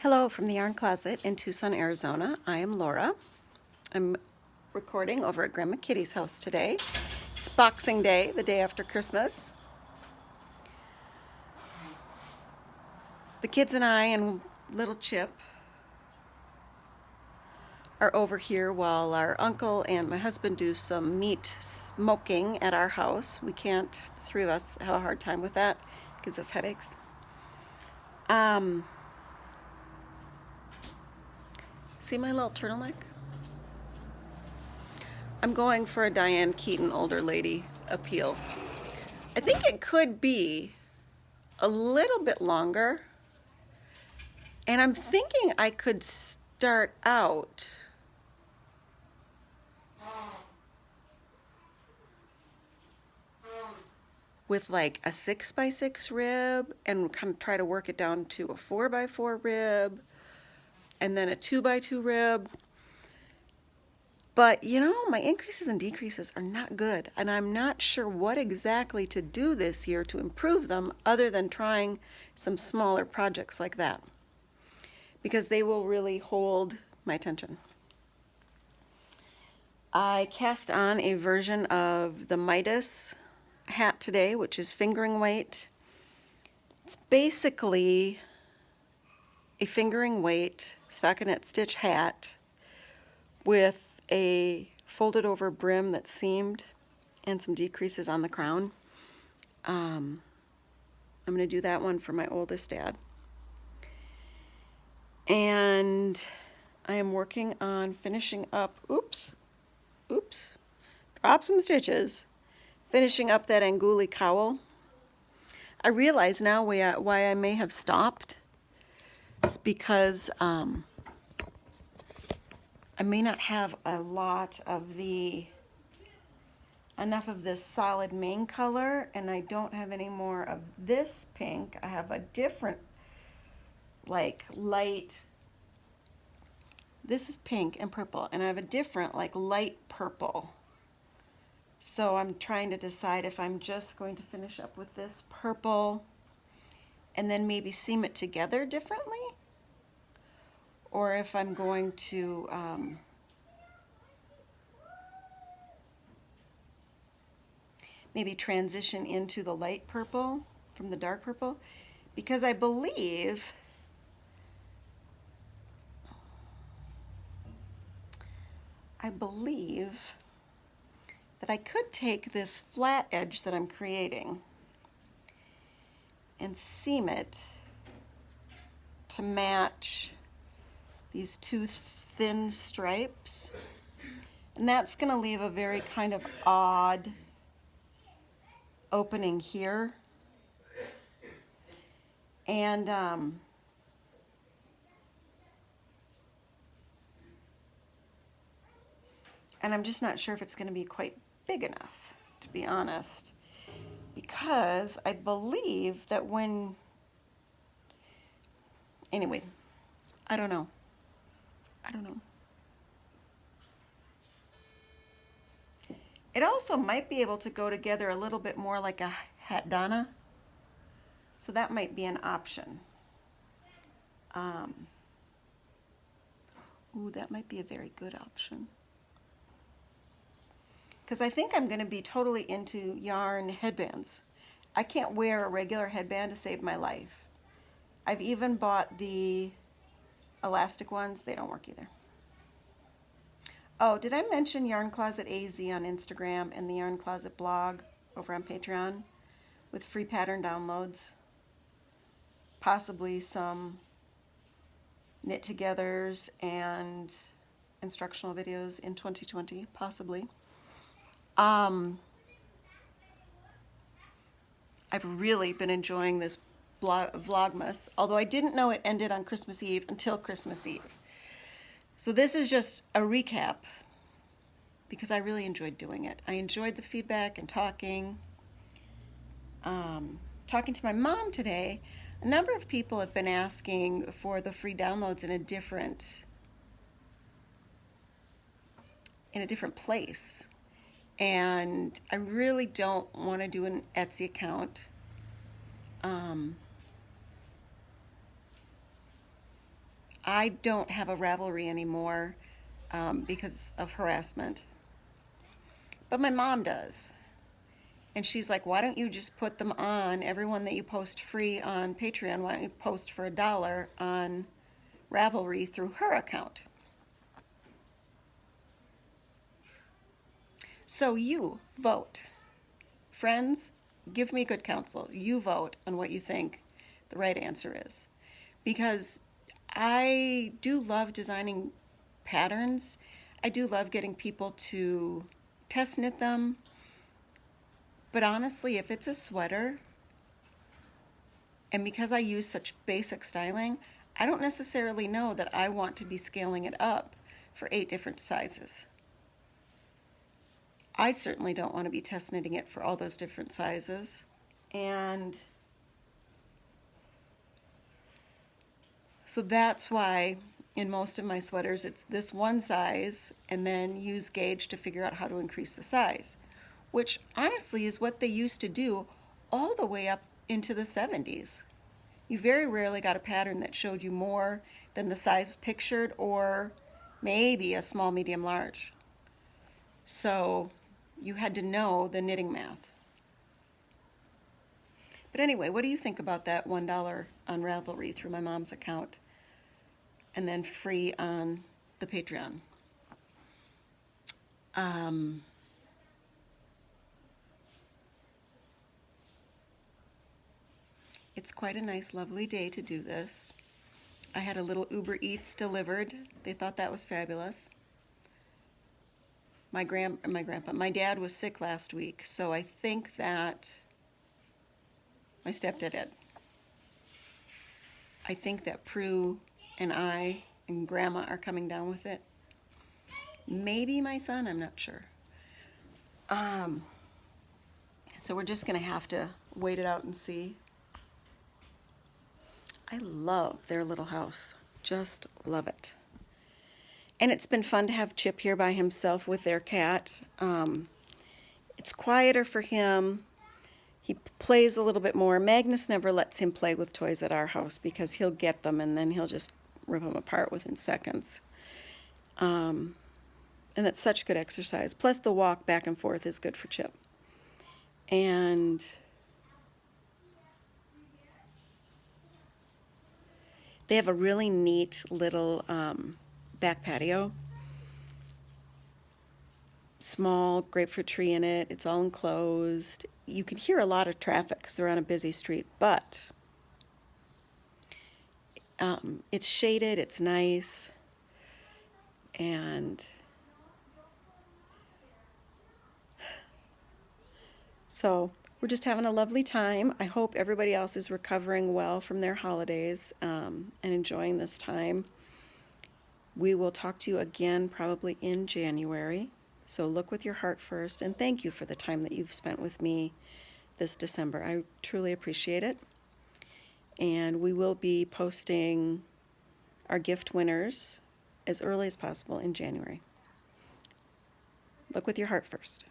Hello from the Yarn Closet in Tucson, Arizona. I am Laura. I'm recording over at Grandma Kitty's house today. It's Boxing Day, the day after Christmas. The kids and I and little Chip are over here while our uncle and my husband do some meat smoking at our house. The three of us have a hard time with that. It gives us headaches. See my little turtleneck? I'm going for a Diane Keaton older lady appeal. I think it could be a little bit longer, and I'm thinking I could start out with like a 6x6 rib and kind of try to work it down to a 4x4 rib and then a 2x2 rib. But you know, my increases and decreases are not good, and I'm not sure what exactly to do this year to improve them other than trying some smaller projects like that, because they will really hold my attention. I cast on a version of the Midas hat today, which is fingering weight. It's basically a fingering weight stockinette stitch hat with a folded over brim that's seamed and some decreases on the crown. I'm going to do that one for my oldest dad. And I am working on finishing up, drop some stitches, finishing up that Anguli cowl. I realize now why I may have stopped. It's because I may not have a lot of enough of this solid main color, and I don't have any more of this pink. I have a different, like, light, this is pink and purple, and I have a different, like, light purple. So I'm trying to decide if I'm just going to finish up with this purple and then maybe seam it together differently, or if I'm going to maybe transition into the light purple from the dark purple, because I believe that I could take this flat edge that I'm creating and seam it to match these two thin stripes, and that's going to leave a very kind of odd opening here, and I'm just not sure if it's going to be quite big enough, to be honest, because I believe that anyway, I don't know. It also might be able to go together a little bit more like a hat Donna, so that might be an option. Ooh, that might be a very good option, because I think I'm going to be totally into yarn headbands. I can't wear a regular headband to save my life. I've even bought the elastic ones. They don't work either. Oh, did I mention Yarn Closet AZ on Instagram and the Yarn Closet blog over on Patreon with free pattern downloads? Possibly some knit togethers and instructional videos in 2020, possibly. I've really been enjoying this Vlogmas, although I didn't know it ended on Christmas Eve until Christmas Eve. So this is just a recap, because I really enjoyed doing it. I enjoyed the feedback and talking. Talking to my mom today, a number of people have been asking for the free downloads in a different place. And I really don't want to do an Etsy account. I don't have a Ravelry anymore because of harassment. But my mom does. And she's like, why don't you just put them on, everyone that you post free on Patreon, why don't you post for $1 on Ravelry through her account? So you vote. Friends, give me good counsel. You vote on what you think the right answer is. Because I do love designing patterns. I do love getting people to test knit them. But honestly, if it's a sweater, and because I use such basic styling, I don't necessarily know that I want to be scaling it up for 8 different sizes. I certainly don't want to be test knitting it for all those different sizes. And so that's why in most of my sweaters it's this one size and then use gauge to figure out how to increase the size, which honestly is what they used to do all the way up into the 70s. You very rarely got a pattern that showed you more than the size pictured or maybe a small, medium, large. So you had to know the knitting math. But anyway, what do you think about that $1 on Ravelry through my mom's account and then free on the Patreon? It's quite a nice, lovely day to do this. I had a little Uber Eats delivered. They thought that was fabulous. My dad was sick last week, so I think that my stepdad did. I think that Prue and I and Grandma are coming down with it. Maybe my son, I'm not sure. So we're just going to have to wait it out and see. I love their little house. Just love it. And it's been fun to have Chip here by himself with their cat. It's quieter for him. He plays a little bit more. Magnus never lets him play with toys at our house because he'll get them and then he'll just rip them apart within seconds. And that's such good exercise. Plus the walk back and forth is good for Chip. And they have a really neat little back patio. Small grapefruit tree in it. It's all enclosed. You can hear a lot of traffic because they're on a busy street, but it's shaded, it's nice, and so we're just having a lovely time. I hope everybody else is recovering well from their holidays and enjoying this time. We will talk to you again probably in January. So look with your heart first, and thank you for the time that you've spent with me this December. I truly appreciate it. And we will be posting our gift winners as early as possible in January. Look with your heart first.